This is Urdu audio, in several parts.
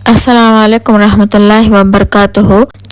السلام علیکم ورحمۃ اللہ وبرکاتہ۔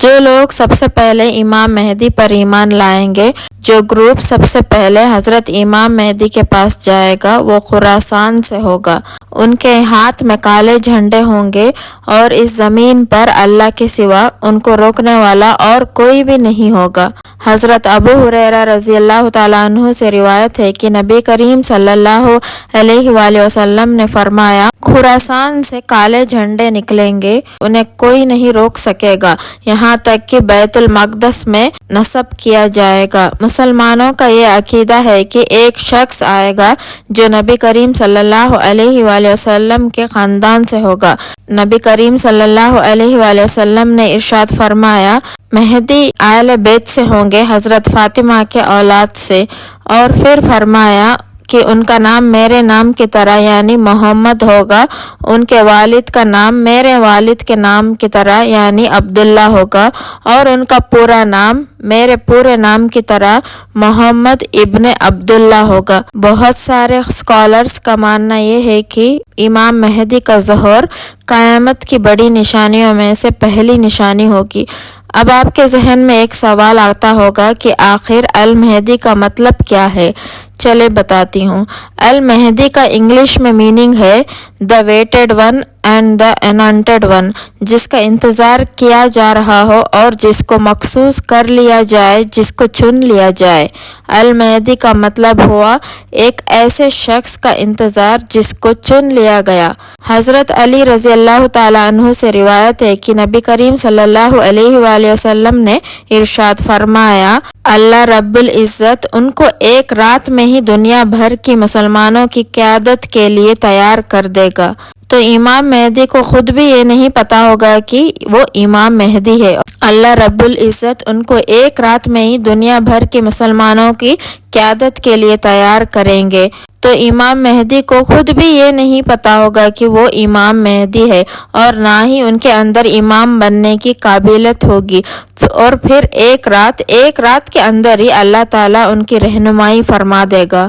جو لوگ سب سے پہلے امام مہدی پر ایمان لائیں گے، جو گروپ سب سے پہلے حضرت امام مہدی کے پاس جائے گا وہ خراسان سے ہوگا۔ ان کے ہاتھ میں کالے جھنڈے ہوں گے اور اس زمین پر اللہ کے سوا ان کو روکنے والا اور کوئی بھی نہیں ہوگا۔ حضرت ابو ہریرہ رضی اللہ تعالیٰ عنہ سے روایت ہے کہ نبی کریم صلی اللہ علیہ وآلہ وسلم نے فرمایا، خراسان سے کالے جھنڈے نکلیں گے، انہیں کوئی نہیں روک سکے گا یہاں تک کہ بیت المقدس میں نصب کیا جائے گا۔ مسلمانوں کا یہ عقیدہ ہے کہ ایک شخص آئے گا جو نبی کریم صلی اللہ علیہ وآلہ وسلم کے خاندان سے ہوگا۔ نبی کریم صلی اللہ علیہ وآلہ وسلم نے ارشاد فرمایا، مہدی اہل بیت سے ہوں گے، حضرت فاطمہ کے اولاد سے، اور پھر فرمایا کہ ان کا نام میرے نام کی طرح یعنی محمد ہوگا، ان کے والد کا نام میرے والد کے نام کی طرح یعنی عبداللہ ہوگا، اور ان کا پورا نام میرے پورے نام کی طرح محمد ابن عبداللہ ہوگا۔ بہت سارے اسکالرز کا ماننا یہ ہے کہ امام مہدی کا ظہور قیامت کی بڑی نشانیوں میں سے پہلی نشانی ہوگی۔ اب آپ کے ذہن میں ایک سوال آتا ہوگا کہ آخر المہدی کا مطلب کیا ہے؟ چلے بتاتی ہوں۔ المہدی کا انگلش میں میننگ ہے the waited one and the unwanted one, جس کا انتظار کیا جا رہا ہو اور جس کو مخصوص کر لیا جائے، جس کو چن لیا جائے۔ المہدی کا مطلب ہوا ایک ایسے شخص کا انتظار جس کو چن لیا گیا۔ حضرت علی رضی اللہ تعالیٰ عنہ سے روایت ہے کہ نبی کریم صلی اللہ علیہ وآلہ وسلم نے ارشاد فرمایا، اللہ رب العزت ان کو ایک رات میں ہی دنیا بھر کی مسلمانوں کی قیادت کے لیے تیار کر دے گا۔ تو امام مہدی کو خود بھی یہ نہیں پتا ہوگا کہ وہ امام مہدی ہے۔ اللہ رب العزت ان کو ایک رات میں ہی دنیا بھر کے مسلمانوں کی قیادت کے لیے تیار کریں گے۔ تو امام مہدی کو خود بھی یہ نہیں پتا ہوگا کہ وہ امام مہدی ہے، اور نہ ہی ان کے اندر امام بننے کی قابلیت ہوگی، اور پھر ایک رات کے اندر ہی اللہ تعالیٰ ان کی رہنمائی فرما دے گا۔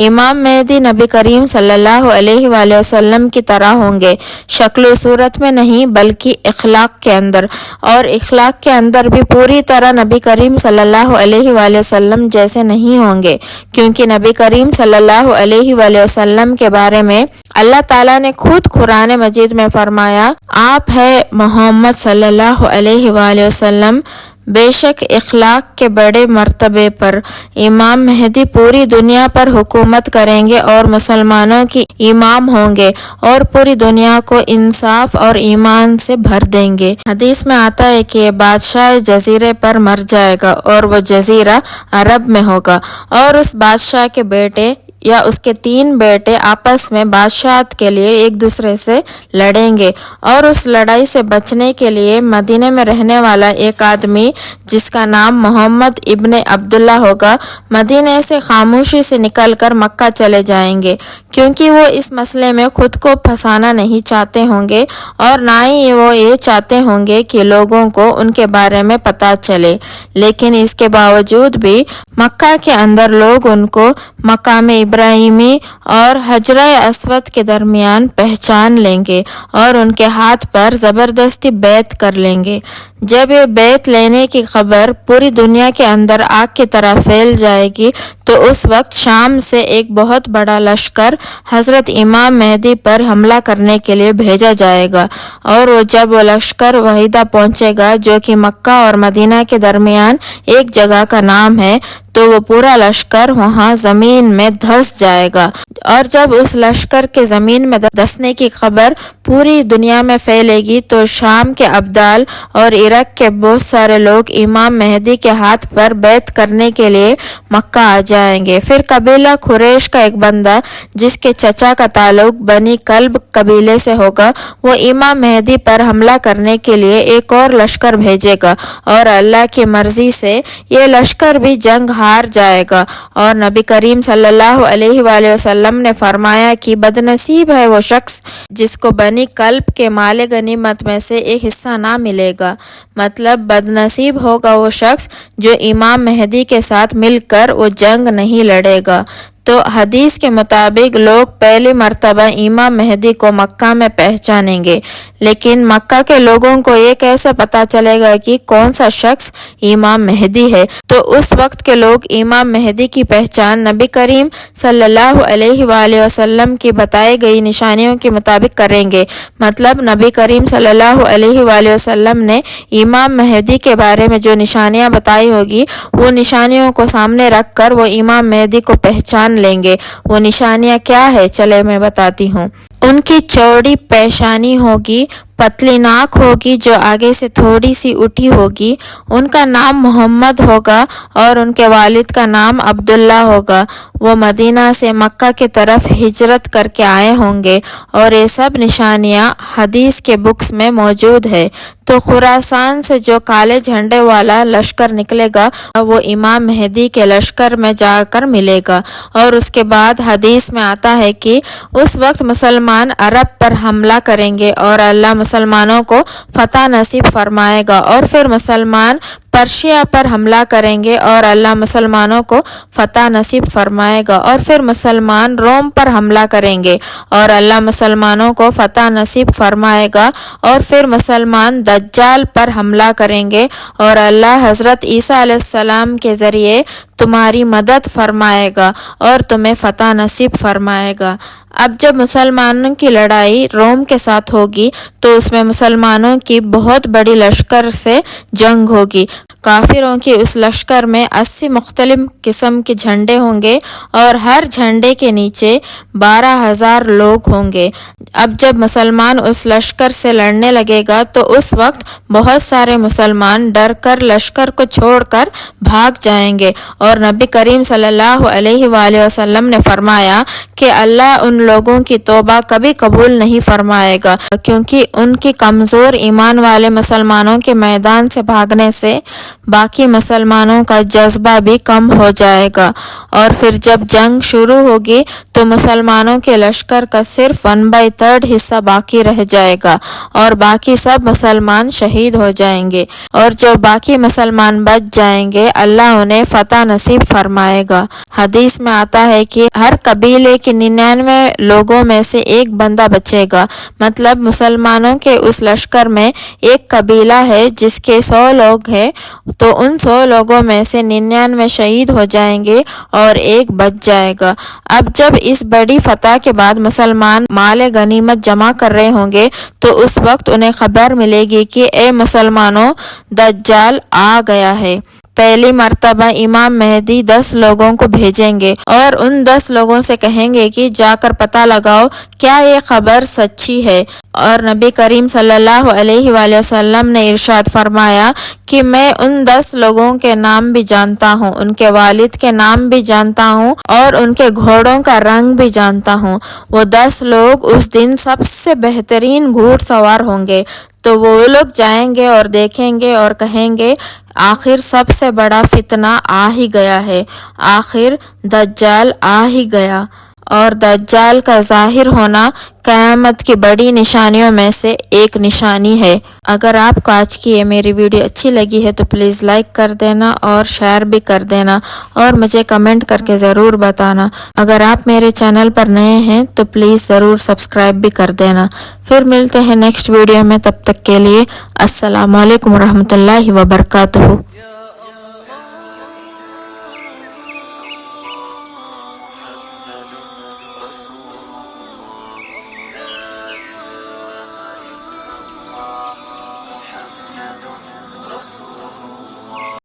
امام مہدی نبی کریم صلی اللہ علیہ وآلہ وسلم کی طرح ہوں گے، شکل و صورت میں نہیں بلکہ اخلاق کے اندر، اور اخلاق کے اندر بھی پوری طرح نبی کریم صلی اللہ علیہ وآلہ وسلم جیسے نہیں ہوں گے، کیونکہ نبی کریم صلی اللہ علیہ وآلہ وسلم کے بارے میں اللہ تعالیٰ نے خود قرآن مجید میں فرمایا، آپ ہے محمد صلی اللہ علیہ وآلہ وسلم بے شک اخلاق کے بڑے مرتبے پر امام مہدی پوری دنیا پر حکومت کریں گے اور مسلمانوں کی امام ہوں گے، اور پوری دنیا کو انصاف اور ایمان سے بھر دیں گے۔ حدیث میں آتا ہے کہ یہ بادشاہ جزیرے پر مر جائے گا اور وہ جزیرہ عرب میں ہوگا، اور اس بادشاہ کے بیٹے یا اس کے 3 بیٹے آپس میں بادشاہت کے لیے ایک دوسرے سے لڑیں گے، اور اس لڑائی سے بچنے کے لیے مدینے میں رہنے والا ایک آدمی جس کا نام محمد ابن عبداللہ ہوگا، مدینے سے خاموشی سے نکل کر مکہ چلے جائیں گے، کیونکہ وہ اس مسئلے میں خود کو پھنسانا نہیں چاہتے ہوں گے، اور نہ ہی وہ یہ چاہتے ہوں گے کہ لوگوں کو ان کے بارے میں پتہ چلے۔ لیکن اس کے باوجود بھی مکہ کے اندر لوگ ان کو مقام ابراہیمی اور حجرہ اسود کے درمیان پہچان لیں گے اور ان کے ہاتھ پر زبردستی بیعت کر لیں گے۔ جب یہ بیعت لینے کی خبر پوری دنیا کے اندر آگ کی طرح پھیل جائے گی تو اس وقت شام سے ایک بہت بڑا لشکر حضرت امام مہدی پر حملہ کرنے کے لیے بھیجا جائے گا، اور جب وہ لشکر وحیدہ پہنچے گا جو کہ مکہ اور مدینہ کے درمیان ایک جگہ کا نام ہے، تو وہ پورا لشکر وہاں زمین میں دھس جائے گا، اور جب اس لشکر کے زمین میں دھسنے کی خبر پوری دنیا میں پھیلے گی تو شام کے ابدال اور عراق کے بہت سارے لوگ امام مہدی کے ہاتھ پر بیعت کرنے کے لیے مکہ آ جائیں گے۔ پھر قبیلہ قریش کا ایک بندہ جس کے چچا کا تعلق بنی کلب قبیلے سے ہوگا، وہ امام مہدی پر حملہ کرنے کے لیے ایک اور لشکر بھیجے گا، اور اللہ کی مرضی سے یہ لشکر بھی جنگ ہار جائے گا، اور نبی کریم صلی اللہ علیہ وآلہ وسلم نے فرمایا کہ بدنصیب ہے وہ شخص جس کو بنی کلب کے مال غنیمت میں سے ایک حصہ نہ ملے گا، مطلب بدنصیب ہوگا وہ شخص جو امام مہدی کے ساتھ مل کر وہ جنگ نہیں لڑے گا۔ تو حدیث کے مطابق لوگ پہلی مرتبہ امام مہدی کو مکہ میں پہچانیں گے، لیکن مکہ کے لوگوں کو یہ کیسے پتہ چلے گا کہ کون سا شخص امام مہدی ہے؟ تو اس وقت کے لوگ امام مہدی کی پہچان نبی کریم صلی اللہ علیہ وآلہ وسلم کی بتائی گئی نشانیوں کے مطابق کریں گے۔ مطلب نبی کریم صلی اللہ علیہ وآلہ وسلم نے امام مہدی کے بارے میں جو نشانیاں بتائی ہوگی، وہ نشانیوں کو سامنے رکھ کر وہ امام مہدی کو پہچان لیں گے۔ وہ نشانیاں کیا ہے؟ چلے میں بتاتی ہوں۔ ان کی چوڑی پیشانی ہوگی، پتلی ناک ہوگی جو آگے سے تھوڑی سی اٹھی ہوگی، ان کا نام محمد ہوگا اور ان کے والد کا نام عبداللہ ہوگا۔ وہ مدینہ سے مکہ کی طرف ہجرت کر کے آئے ہوں گے، اور یہ سب نشانیاں حدیث کے بکس میں موجود ہے۔ تو خراسان سے جو کالے جھنڈے والا لشکر نکلے گا وہ امام مہدی کے لشکر میں جا کر ملے گا۔ اور اس کے بعد حدیث میں آتا ہے کہ اس وقت مسلمان عرب پر حملہ کریں گے اور اللہ مسلمانوں کو فتح نصیب فرمائے گا، اور پھر مسلمان پرشیا پر حملہ کریں گے اور اللہ مسلمانوں کو فتح نصیب فرمائے گا، اور پھر مسلمان روم پر حملہ کریں گے اور اللہ مسلمانوں کو فتح نصیب فرمائے گا، اور پھر مسلمان دجال پر حملہ کریں گے اور اللہ حضرت عیسیٰ علیہ السلام کے ذریعے تمہاری مدد فرمائے گا اور تمہیں فتح نصیب فرمائے گا۔ اب جب مسلمانوں کی لڑائی روم کے ساتھ ہوگی تو اس میں مسلمانوں کی بہت بڑی لشکر سے جنگ ہوگی۔ کافروں کی اس لشکر میں 80 مختلف قسم کے جھنڈے ہوں گے اور ہر جھنڈے کے نیچے 12,000 لوگ ہوں گے۔ اب جب مسلمان اس لشکر سے لڑنے لگے گا تو اس وقت بہت سارے مسلمان ڈر کر لشکر کو چھوڑ کر بھاگ جائیں گے، اور نبی کریم صلی اللہ علیہ وآلہ وسلم نے فرمایا کہ اللہ ان لوگوں کی توبہ کبھی قبول نہیں فرمائے گا، کیونکہ ان کی کمزور ایمان والے مسلمانوں کے میدان سے بھاگنے سے باقی مسلمانوں کا جذبہ بھی کم ہو جائے گا، اور پھر جب جنگ شروع ہوگی تو مسلمانوں کے لشکر کا صرف 1/3 حصہ باقی رہ جائے گا اور باقی سب مسلمان شہید ہو جائیں گے، اور جو باقی مسلمان بچ جائیں گے اللہ انہیں فتح نصیب فرمائے گا۔ حدیث میں آتا ہے کہ ہر قبیلے کے 99 لوگوں میں سے ایک بندہ بچے گا۔ مطلب مسلمانوں کے اس لشکر میں ایک قبیلہ ہے جس کے 100 لوگ ہیں، تو ان 100 لوگوں میں سے 99 شہید ہو جائیں گے اور ایک بچ جائے گا۔ اب جب اس بڑی فتح کے بعد مسلمان مال غنیمت جمع کر رہے ہوں گے تو اس وقت انہیں خبر ملے گی کہ اے مسلمانوں، دجال آ گیا ہے۔ پہلی مرتبہ امام مہدی 10 لوگوں کو بھیجیں گے اور ان 10 لوگوں سے کہیں گے کہ جا کر پتہ لگاؤ کیا یہ خبر سچی ہے۔ اور نبی کریم صلی اللہ علیہ وآلہ وسلم نے ارشاد فرمایا کہ میں ان 10 لوگوں کے نام بھی جانتا ہوں، ان کے والد کے نام بھی جانتا ہوں اور ان کے گھوڑوں کا رنگ بھی جانتا ہوں۔ وہ 10 لوگ اس دن سب سے بہترین گھوڑ سوار ہوں گے۔ تو وہ لوگ جائیں گے اور دیکھیں گے اور کہیں گے آخر سب سے بڑا فتنہ آ ہی گیا ہے، آخر دجال آ ہی گیا۔ اور دجال کا ظاہر ہونا قیامت کی بڑی نشانیوں میں سے ایک نشانی ہے۔ اگر آپ کو آج کی یہ میری ویڈیو اچھی لگی ہے تو پلیز لائک کر دینا اور شیئر بھی کر دینا، اور مجھے کمنٹ کر کے ضرور بتانا۔ اگر آپ میرے چینل پر نئے ہیں تو پلیز ضرور سبسکرائب بھی کر دینا۔ پھر ملتے ہیں نیکسٹ ویڈیو میں، تب تک کے لیے السلام علیکم ورحمۃ اللہ وبرکاتہ۔